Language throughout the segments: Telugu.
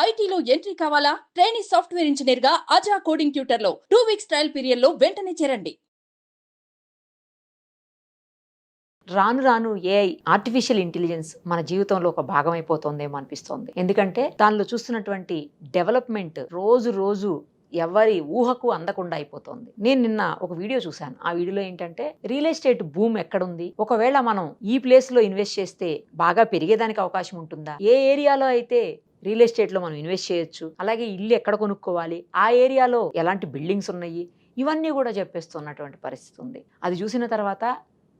ఐటీలో ఎంట్రీ కావాలా? ట్రైనీ సాఫ్ట్వేర్ ఇంజనీర్ గా అజా కోడింగ్ ట్యూటర్ లో 2 వీక్స్ ట్రయల్ పీరియడ్ లో వెంటనే చేరండి. రాను రాను ఏఐ ఆర్టిఫిషియల్ ఇంటెలిజెన్స్ మన జీవితంలో ఒక భాగం అయిపోతుందేమో అనిపిస్తోంది. ఎందుకంటే దానిలో చూస్తున్నటువంటి డెవలప్మెంట్ రోజు రోజు ఎవరి ఊహకు అందకుండా అయిపోతుంది. నేను నిన్న ఒక వీడియో చూశాను. ఆ వీడియోలో ఏంటంటే రియల్ ఎస్టేట్ భూమ్ ఎక్కడుంది, ఒకవేళ మనం ఈ ప్లేస్ లో ఇన్వెస్ట్ చేస్తే బాగా పెరిగేదానికి అవకాశం ఉంటుందా, ఏ ఏరియాలో అయితే రియల్ ఎస్టేట్ లో మనం ఇన్వెస్ట్ చేయొచ్చు, అలాగే ఇల్లు ఎక్కడ కొనుక్కోవాలి, ఆ ఏరియాలో ఎలాంటి బిల్డింగ్స్ ఉన్నాయి, ఇవన్నీ కూడా చెప్పేస్తున్నటువంటి పరిస్థితి ఉంది. అది చూసిన తర్వాత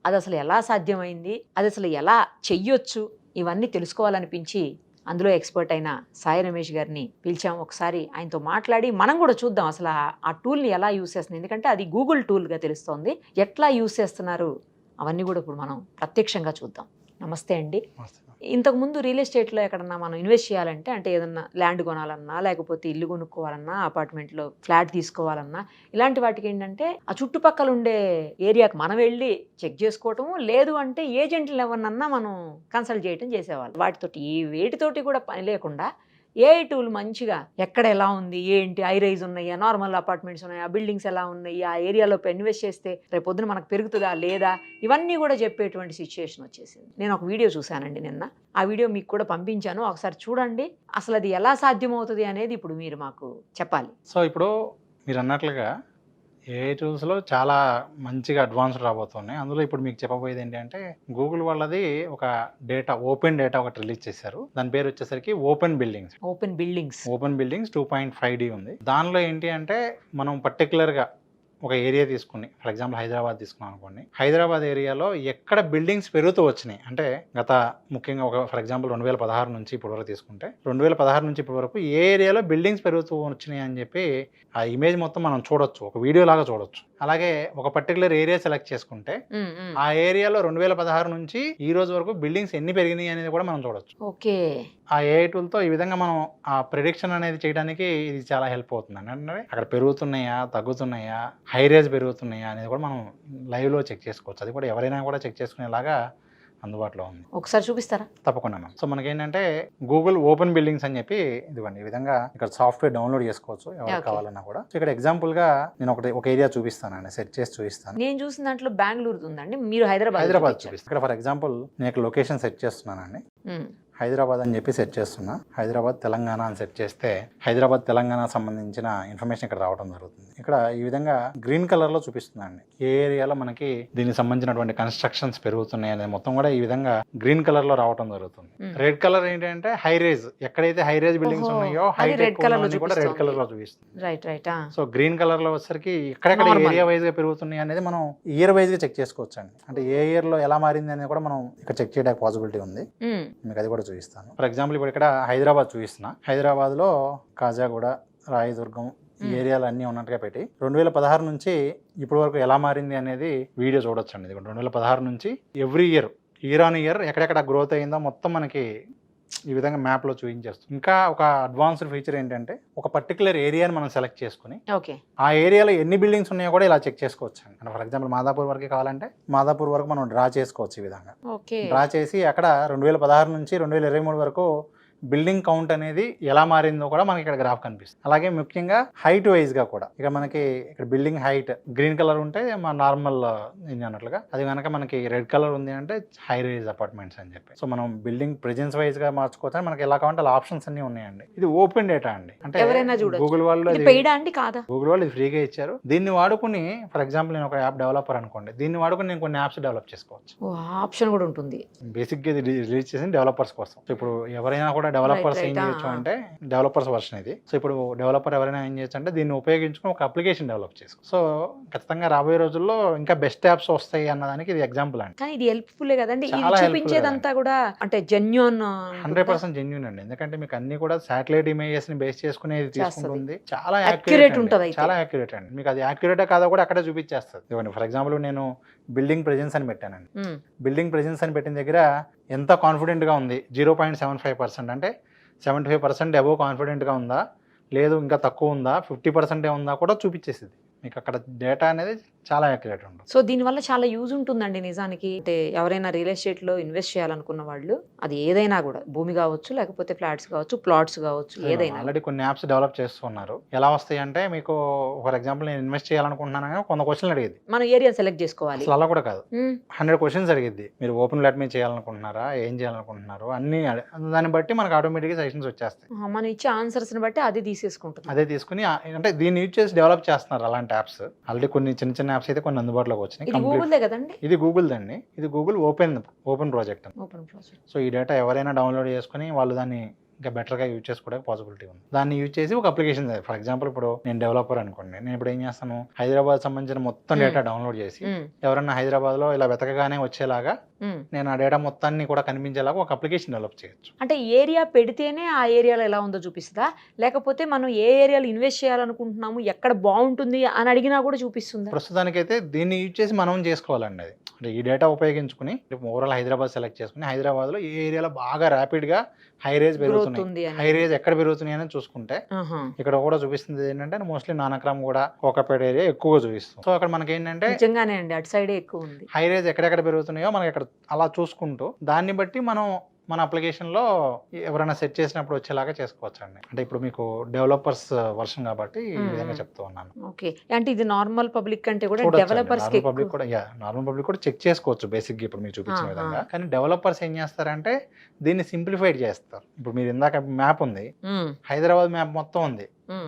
అది అసలు ఎలా సాధ్యమైంది, అది అసలు ఎలా చెయ్యొచ్చు, ఇవన్నీ తెలుసుకోవాలనిపించి అందులో ఎక్స్పర్ట్ అయిన సాయి రమేష్ గారిని పిలిచాము. ఒకసారి ఆయనతో మాట్లాడి మనం కూడా చూద్దాం అసలు ఆ టూల్ని ఎలా యూస్ చేస్తుంది. ఎందుకంటే అది గూగుల్ టూల్గా తెలుస్తోంది, ఎట్లా యూస్ చేస్తున్నారు అవన్నీ కూడా ఇప్పుడు మనం ప్రత్యక్షంగా చూద్దాం. నమస్తే అండి. ఇంతకుముందు రియల్ ఎస్టేట్లో ఎక్కడన్నా మనం ఇన్వెస్ట్ చేయాలంటే, అంటే ఏదన్నా ల్యాండ్ కొనాలన్నా, లేకపోతే ఇల్లు కొనుక్కోవాలన్నా, అపార్ట్మెంట్లో ఫ్లాట్ తీసుకోవాలన్నా, ఇలాంటి వాటికి ఏంటంటే ఆ చుట్టుపక్కల ఉండే ఏరియాకి మనం వెళ్ళి చెక్ చేసుకోవటము, లేదు అంటే ఏజెంట్లు ఎవరినన్నా మనం కన్సల్ట్ చేయటం చేసేవాళ్ళు. వాటితోటి వేటితోటి కూడా పని లేకుండా ఏఐ టూల్ మంచిగా ఎక్కడ ఎలా ఉంది, ఏంటి, హై రైజ్ ఉన్నాయా, నార్మల్ అపార్ట్మెంట్స్ ఉన్నాయా, బిల్డింగ్స్ ఎలా ఉన్నాయి, ఆ ఏరియాలో ఇన్వెస్ట్ చేస్తే రేపు పొద్దున మనకు పెరుగుతుందా లేదా, ఇవన్నీ కూడా చెప్పేటువంటి సిచ్యుయేషన్ వచ్చేసింది. నేను ఒక వీడియో చూశానండి నిన్న. ఆ వీడియో మీకు కూడా పంపించాను, ఒకసారి చూడండి. అసలు అది ఎలా సాధ్యమవుతుంది అనేది ఇప్పుడు మీరు మాకు చెప్పాలి. సో ఇప్పుడు మీరు అన్నట్లుగా ఏఐ టూల్స్లో చాలా మంచిగా అడ్వాన్స్డ్ రాబోతున్నాయి. అందులో ఇప్పుడు మీకు చెప్పబోయేది ఏంటంటే గూగుల్ వాళ్ళది ఒక డేటా, ఓపెన్ డేటా ఒకటి రిలీజ్ చేశారు. దాని పేరు వచ్చేసరికి ఓపెన్ బిల్డింగ్స్ 2.5D ఉంది. దానిలో ఏంటి అంటే మనం పర్టికులర్గా ఒక ఏరియా తీసుకుని, ఫర్ ఎగ్జాంపుల్ హైదరాబాద్ తీసుకున్నాం అనుకోండి, హైదరాబాద్ ఏరియాలో ఎక్కడ బిల్డింగ్స్ పెరుగుతూ వచ్చినాయి అంటే ముఖ్యంగా ఒక ఫర్ ఎగ్జాంపుల్ 2016 నుంచి ఇప్పటి వరకు తీసుకుంటే 2016 నుంచి ఇప్పటి వరకు ఏ ఏరియాలో బిల్డింగ్స్ పెరుగుతూ వచ్చినాయి అని చెప్పి ఆ ఇమేజ్ మొత్తం మనం చూడొచ్చు, ఒక వీడియో లాగా చూడొచ్చు. అలాగే ఒక పర్టికులర్ ఏరియా సెలెక్ట్ చేసుకుంటే ఆ ఏరియాలో 2016 నుంచి ఈ రోజు వరకు బిల్డింగ్స్ ఎన్ని పెరిగినాయి అనేది కూడా మనం చూడొచ్చు. ఓకే, ఆ ఏఐ టూల్తో ఈ విధంగా మనం ఆ ప్రిడిక్షన్ అనేది చేయడానికి ఇది చాలా హెల్ప్ అవుతుంది. అంటే అక్కడ పెరుగుతున్నాయా, తగ్గుతున్నాయా, హై రేజ్ పెరుగుతున్నాయా అనేది కూడా మనం లైవ్లో చెక్ చేసుకోవచ్చు. అది కూడా ఎవరైనా కూడా చెక్ చేసుకునేలాగా అందుబాటులో ఉంది. ఒకసారి చూపిస్తారా? తప్పకుండా మ్యామ్. సో మనకేంటంటే గూగుల్ ఓపెన్ బిల్డింగ్స్ అని చెప్పి ఇదివ్వండి, ఈ విధంగా ఇక్కడ సాఫ్ట్వేర్ డౌన్లోడ్ చేసుకోవచ్చు ఎవరికి కావాలన్నా కూడా. సో ఇక్కడ ఎగ్జాంపుల్ గా నేను ఒక ఏరియా చూపిస్తానండి, సెట్ చేసి చూపిస్తాను. నేను చూసిన దాంట్లో బెంగళూరు ఉందండి, మీరు హైదరాబాద్ చూపిస్తాను. ఇక్కడ ఫర్ ఎగ్జాంపుల్ నేను లొకేషన్ సెట్ చేస్తున్నానండి, హైదరాబాద్ అని చెప్పి సెట్ చేస్తున్నా. హైదరాబాద్ తెలంగాణ అని సెట్ చేస్తే హైదరాబాద్ తెలంగాణ సంబంధించిన ఇన్ఫర్మేషన్ ఇక్కడ రావడం జరుగుతుంది. ఇక్కడ ఈ విధంగా గ్రీన్ కలర్ లో చూపిస్తుందండి ఏ ఏరియాలో మనకి దీనికి సంబంధించినటువంటి కన్స్ట్రక్షన్స్ పెరుగుతున్నాయి అనేది మొత్తం కూడా ఈ విధంగా గ్రీన్ కలర్ లో రావడం జరుగుతుంది. రెడ్ కలర్ ఏంటంటే హై రేజ్, ఎక్కడైతే హై రేజ్ బిల్డింగ్స్ ఉన్నాయో హైటెక్ కూడా రెడ్ కలర్ లో చూపిస్తుంది. సో గ్రీన్ కలర్ లో వచ్చేసరికి ఎక్కడెక్కడ ఏరియా వైజ్ గా పెరుగుతున్నాయి అనేది మనం ఇయర్ వైజ్ గా చెక్ చేసుకోవచ్చు అండి. అంటే ఏ ఇయర్ లో ఎలా మారింది అనేది కూడా మనం ఇక్కడ చెక్ చేయడానికి పాసిబిలిటీ ఉంది. మీకు అది కూడా చూపిస్తాను. ఫర్ ఎగ్జాంపుల్ ఇప్పుడు ఇక్కడ హైదరాబాద్ చూపిస్తున్నా. హైదరాబాద్ లో కాజాగూడ, రాయదుర్గం ఈ ఏరియాలు అన్నీ ఉన్నట్టుగా పెట్టి 2016 నుంచి ఇప్పటి వరకు ఎలా మారింది అనేది వీడియో చూడొచ్చు అండి. 2016 నుంచి ఎవ్రీ ఇయర్ ఆన్ ఇయర్ ఎక్కడెక్కడ గ్రోత్ అయిందో మొత్తం మనకి ఈ విధంగా మ్యాప్లో చూపించేస్తుంది. ఇంకా ఒక అడ్వాన్స్డ్ ఫీచర్ ఏంటంటే ఒక పర్టికులర్ ఏరియాని మనం సెలెక్ట్ చేసుకుని ఆ ఏరియాలో ఎన్ని బిల్డింగ్స్ ఉన్నాయో కూడా ఇలా చెక్ చేసుకోవచ్చు అండి. అంటే ఫర్ ఎగ్జాంపుల్ మాదాపూర్ వరకు కావాలంటే మాదాపూర్ వరకు మనం డ్రా చేసుకోవచ్చు. ఈ విధంగా డ్రా చేసి అక్కడ 2016 నుంచి 2023 వరకు బిల్డింగ్ కౌంట్ అనేది ఎలా మారిందో కూడా మనకి ఇక్కడ గ్రాఫ్ కనిపిస్తుంది. అలాగే ముఖ్యంగా హైట్ వైజ్ గా కూడా ఇక మనకి ఇక్కడ బిల్డింగ్ హైట్ గ్రీన్ కలర్ ఉంటే మన నార్మల్ అన్నట్లుగా, అది కనుక మనకి రెడ్ కలర్ ఉంది అంటే హై రైజ్ అపార్ట్మెంట్స్ అని చెప్పి. సో మనం బిల్డింగ్ ప్రెజెన్స్ వైజ్ గా మార్చుకోవచ్చు. మనకి ఎలా కావాలంటే అలా ఆప్షన్స్ అన్ని ఉన్నాయండి. ఇది ఓపెన్ డేటా అండి, అంటే గూగుల్ వాళ్ళు గూగుల్ వాళ్ళు ఇది ఫ్రీగా ఇచ్చారు. దీన్ని వాడుకుని ఫర్ ఎగ్జాంపుల్ నేను ఒక యాప్ డెవలపర్ అనుకోండి, దీన్ని వాడుకుని నేను కొన్ని యాప్స్ డెవలప్ చేసుకోవచ్చు. ఆప్షన్ కూడా ఉంటుంది. బేసిక్ గా ఇది రిలీజ్ చేసిన డెవలపర్స్ కోసం. ఇప్పుడు ఎవరైనా కూడా డెవలపర్స్ ఏం చేయొచ్చు అంటే డెవలపర్స్ వర్షన్ ఇది. సో ఇప్పుడు డెవలపర్ ఎవరైనా ఏం చేయొచ్చు అంటే దీన్ని ఉపయోగించుకుని ఒక అప్లికేషన్ డెవలప్ చేసుకో. సో ఖచ్చితంగా రాబోయే రోజుల్లో ఇంకా బెస్ట్ యాప్స్ వస్తాయి అన్నదానికి ఇది ఎగ్జాంపుల్ అండి. కానీ ఇది హెల్ప్ఫుల్ కదండి, చూపించేదంతా కూడా అంటే జెన్యూన్ 100% జెన్యూన్ అండి. ఎందుకంటే మీకు అన్ని కూడా శాటిలైట్ ఇమేజెస్ ని బేస్ చేసుకునేది తీసుకుంటుంది. చాలా యాక్యురేట్ ఉంటుంది, చాలా యాక్యురేట్ అండి. మీకు అది యాక్యురేట్ కాదో కూడా అక్కడే చూపించేస్తుంది. ఇవ్వండి ఫర్ ఎగ్జాంపుల్ నేను బిల్డింగ్ ప్రెజెన్స్ అని పెట్టానండి. బిల్డింగ్ ప్రెజెన్స్ అని పెట్టిన దగ్గర ఎంత కాన్ఫిడెంట్గా ఉంది, 0.75%, అంటే 75% అబోవ్ కాన్ఫిడెంట్గా ఉందా, లేదు ఇంకా తక్కువ ఉందా, 50% ఉందా కూడా చూపించేసింది. మీకు అక్కడ డేటా అనేది చాలా యాక్యురేట్ ఉంటుంది. సో దీనివల్ల చాలా యూజ్ ఉంటుందండి నిజానికి. అంటే ఎవరైనా రియల్ ఎస్టేట్ లో ఇన్వెస్ట్ చేయాలనుకున్న వాళ్ళు, అది ఏదైనా కూడా భూమి కావచ్చు, లేకపోతే ఫ్లాట్స్ కావచ్చు, ప్లాట్స్ కావచ్చు, ఏదైనా. ఆల్రెడీ కొన్ని యాప్స్ డెవలప్ చేస్తున్నారు. ఎలా వస్తాయి అంటే, మీకు ఫర్ ఎగ్జాంపుల్ నేను ఇన్వెస్ట్ చేయాలనుకుంటున్నాను కానీ 100 క్వశ్చన్లు అడిగింది. మనం ఏరియా సెలెక్ట్ చేసుకోవాలి. అసలు అలా కూడా కాదు, 100 క్వశ్చన్స్ అడిగిద్ది. మీరు ఓపెన్ ప్లాట్ మీద చేయాలనుకుంటున్నారా, ఏం చేయాలనుకుంటున్నారు, అన్ని దాన్ని బట్టి మనకు ఆటోమేటిక్గా సజెషన్స్ వచ్చేస్తాయి. మనం ఇచ్చే ఆన్సర్స్ ని బట్టి అది తీసేసుకుంటుంది. అదే తీసుకుని అంటే దీన్ని యూజ్ చేసి డెవలప్ చేస్తున్నారు అలాంటి యాప్స్. ఆల్రెడీ కొన్ని చిన్న చిన్న యాప్స్ అయితే కొన్ని అందుబాటులోకి వచ్చినాయి. ఇది గూగుల్దే కదండి? ఇది గూగుల్ దండి. ఇది గూగుల్ ఓపెన్ ప్రాజెక్ట్. సో ఈ డేటా ఎవరైనా డౌన్లోడ్ చేసుకుని వాళ్ళు దాన్ని ఇంకా బెటర్గా యూజ్ చేసుకోవడానికి పాసిబిలిటీ ఉంది. దాన్ని యూజ్ చేసి ఒక అప్లికేషన్, ఫర్ ఎగ్జాంపుల్ ఇప్పుడు నేను డెవలపర్ అనుకోండి, నేను ఇప్పుడు ఏం చేస్తాను, హైదరాబాద్ సంబంధించిన మొత్తం డేటా డౌన్లోడ్ చేసి ఎవరన్నా హైదరాబాద్లో ఇలా వెతకగానే వచ్చేలాగా నేను ఆ డేటా మొత్తాన్ని కూడా కనిపించేలాగా ఒక అప్లికేషన్ డెవలప్ చేయొచ్చు. అంటే ఏరియా పెడితేనే ఆ ఏరియాలో ఎలా ఉందో చూపిస్తుందా, లేకపోతే మనం ఏ ఏరియాలో ఇన్వెస్ట్ చేయాలనుకుంటున్నాము, ఎక్కడ బాగుంటుంది అని అడిగినా కూడా చూపిస్తుందా? ప్రస్తుతానికైతే దీన్ని యూజ్ చేసి మనం చేసుకోవాలండి. అది అంటే ఈ డేటా ఉపయోగించుకుని ఓవరాల్ హైదరాబాద్ సెలెక్ట్ చేసుకుని హైదరాబాద్లో ఏ ఏరియాలో బాగా ర్యాపిడ్గా హై రేజ్ పెరుగుతుంది, హై రేజ్ ఎక్కడ పెరుగుతున్నాయి అని చూసుకుంటే ఇక్కడ కూడా చూపిస్తుంది ఏంటంటే మోస్ట్లీ నానక్రామ్ కూడా కోకాపేట ఏరియా ఎక్కువగా చూపిస్తుంది. సో అక్కడ మనకి ఏంటంటే నిజంగానే అండి అటు సైడ్ ఎక్కువ ఉంది. హై రేజ్ ఎక్కడెక్కడ పెరుగుతున్నాయో మనకి అక్కడ అలా చూసుకుంటూ దాన్ని బట్టి మనం మన అప్లికేషన్లో ఎవరైనా సెట్ చేసినప్పుడు వచ్చేలాగా చేసుకోవచ్చు అండి. అంటే ఇప్పుడు మీకు డెవలపర్స్ వర్షన్ కాబట్టి ఈ విధంగా చెప్తూ ఉన్నాను. ఓకే, అంటే ఇది నార్మల్ పబ్లిక్ కంటే కూడా డెవలపర్స్ పబ్లిక్ కూడా నార్మల్ పబ్లిక్ కూడా చెక్ చేసుకోవచ్చు బేసిక్గా ఇప్పుడు మీరు చూపించిన విధంగా. కానీ డెవలపర్స్ ఏం చేస్తారంటే దీన్ని సింప్లిఫైడ్ చేస్తారు. ఇప్పుడు మీరు ఇందాక మ్యాప్ ఉంది, హైదరాబాద్ మ్యాప్ మొత్తం ఉంది,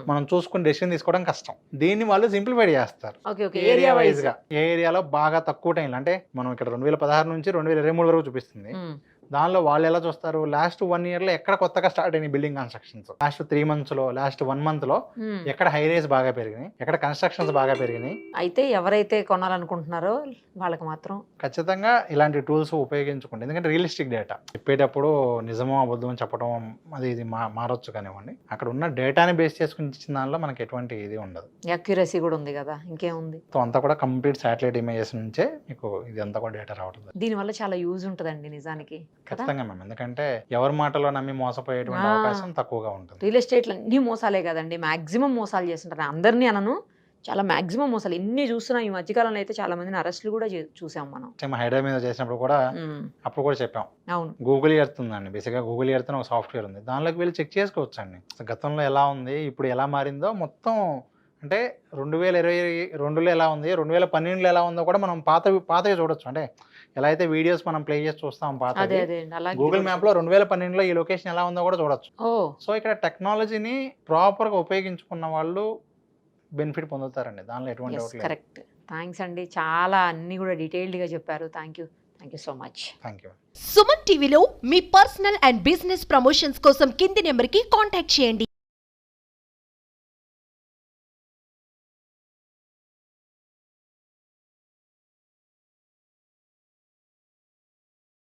మనం చూసుకుని డెసిషన్ తీసుకోవడం కష్టం. దీన్ని వాళ్ళు సింప్లిఫైడ్ చేస్తారు ఏరియా వైజ్ గా. ఏ ఏరియాలో బాగా తక్కువ టైం, అంటే మనం ఇక్కడ 2016 నుంచి 2023 వరకు చూపిస్తుంది. దానిలో వాళ్ళు ఎలా చూస్తారు, లాస్ట్ 1 year లో ఎక్కడ కొత్తగా స్టార్ట్ అయినాయి బిల్డింగ్ కన్స్ట్రక్షన్స్, లాస్ట్ 3 months లో, లాస్ట్ 1 month లో ఎక్కడ హై రేజ్ బాగా పెరిగినాయి, ఎక్కడ కన్స్ట్రక్షన్స్ బాగా పెరిగినాయి. అయితే ఎవరైతే కొనాలనుకుంటున్నారో వాళ్ళకి మాత్రం ఖచ్చితంగా ఇలాంటి టూల్స్ ఉపయోగించుకోండి. ఎందుకంటే రియలిస్టిక్ డేటా చెప్పేటప్పుడు నిజమో అబద్ధం చెప్పడం అది ఇది మారొచ్చు కానివ్వండి, అక్కడ ఉన్న డేటాని బేస్ చేసుకుని ఇచ్చిన దానిలో మనకి ఎటువంటి ఇది ఉండదు. యాక్యురసీ కూడా ఉంది కదా, ఇంకేముంది. సో అంతా కూడా కంప్లీట్ శాటిలైట్ ఇమేజెస్ నుంచే మీకు ఇది అంతా కూడా డేటా రావడం. దీనివల్ల చాలా యూజ్ ఉంటుందండి నిజానికి. ఖచ్చితంగా మ్యామ్, ఎందుకంటే ఎవరి మాటలో నమ్మి మోసపోయేటువంటి అవకాశం తక్కువగా ఉంటుంది. రియల్ ఎస్టేట్లు అన్ని మోసాలే కదండి, మాక్సిమం మోసాలు చేస్తుంటారు. అందరినీ అనను, చాలా మాక్సిమం మోసాలు ఎన్ని చూస్తున్నాం. ఈ మధ్యకాలంలో అయితే చాలా మందిని అరెస్టులు కూడా చూసాం మనం. హైదరాబాద్ మీద చేసినప్పుడు కూడా అప్పుడు కూడా చెప్పాం. అవును, గూగుల్ ఎర్త్ ఉందండి. బేసిక్గా గూగుల్ ఎర్త్ అని ఒక సాఫ్ట్వేర్ ఉంది, దానిలోకి వెళ్ళి చెక్ చేసుకోవచ్చు అండి. గతంలో ఎలా ఉంది, ఇప్పుడు ఎలా మారిందో మొత్తం. అంటే 2022లో ఎలా ఉంది, 2012లో ఎలా ఉందో కూడా మనం పాతవి చూడొచ్చు. అంటే ఎలా అయితే వీడియోస్ మనం ప్లే చేసి చూస్తాం పాత, గూగుల్ మ్యాప్ లో 2012లో ఈ లొకేషన్ ఎలా ఉందో కూడా చూడొచ్చు. సో ఇక్కడ టెక్నాలజీని ప్రాపర్ గా ఉపయోగించుకున్న వాళ్ళు బెనిఫిట్ పొందుతారండి, దానిలో ఎటువంటి డౌట్ లేదు. కరెక్ట్, థ్యాంక్స్ అండి, చాలా అన్ని కూడా డీటెయిల్డ్ గా చెప్పారు. Thank you so much. Thank you. Suman టీవీలో మీ పర్సనల్ అండ్ బిజినెస్ ప్రమోషన్స్ కోసం కింది నెంబర్కి కాంటాక్ట్ చేయండి.